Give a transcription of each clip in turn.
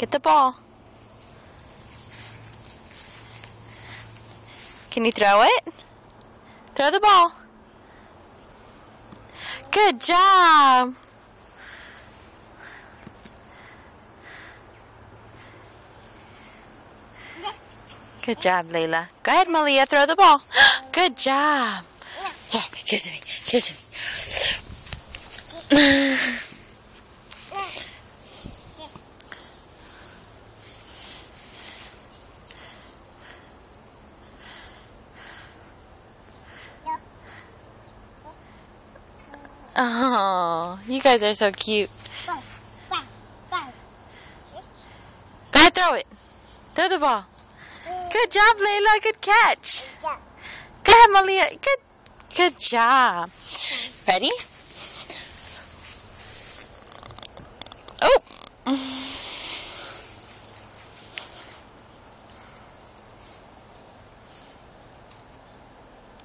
Get the ball. Can you throw it? Throw the ball. Good job. Good job, Layla. Go ahead, Malia. Throw the ball. Good job. Yeah, kiss me. Kiss me. Oh, you guys are so cute. Go ahead, throw it. Throw the ball. Good job, Layla. Good catch. Go ahead, Malia. Good job. Ready? Oh.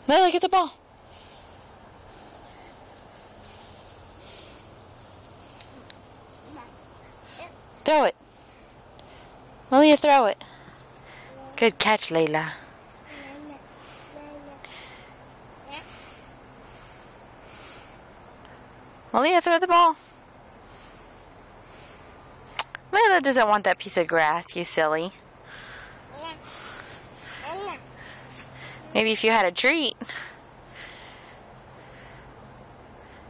Layla, get the ball. Throw it. Malia, throw it. Good catch, Layla. Malia, throw the ball. Layla doesn't want that piece of grass, you silly. Maybe if you had a treat.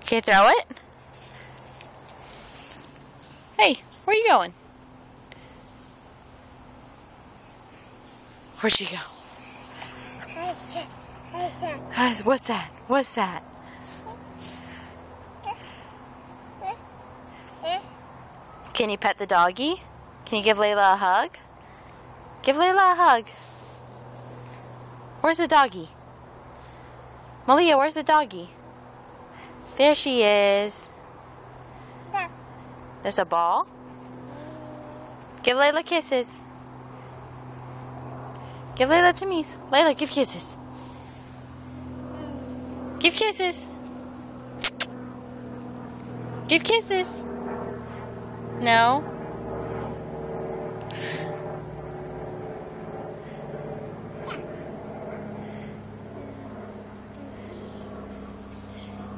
Can you throw it? Hey, where are you going? Where'd she go? What's that? What's that? Can you pet the doggy? Can you give Layla a hug? Give Layla a hug. Where's the doggy? Malia, where's the doggy? There she is. There's a ball. Give Layla kisses. Give Layla to me. Layla, give kisses. Give kisses. Give kisses. No.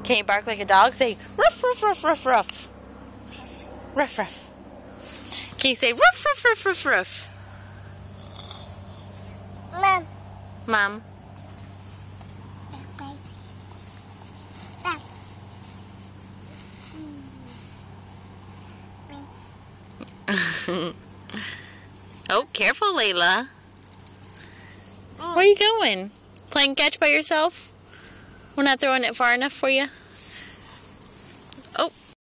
Can you bark like a dog? Say ruff, ruff, ruff, ruff, ruff. Ruff, ruff. Can you say ruff, ruff, ruff, ruff, ruff? Mom. Mom. Oh, careful, Layla. Where are you going? Playing catch by yourself? We're not throwing it far enough for you?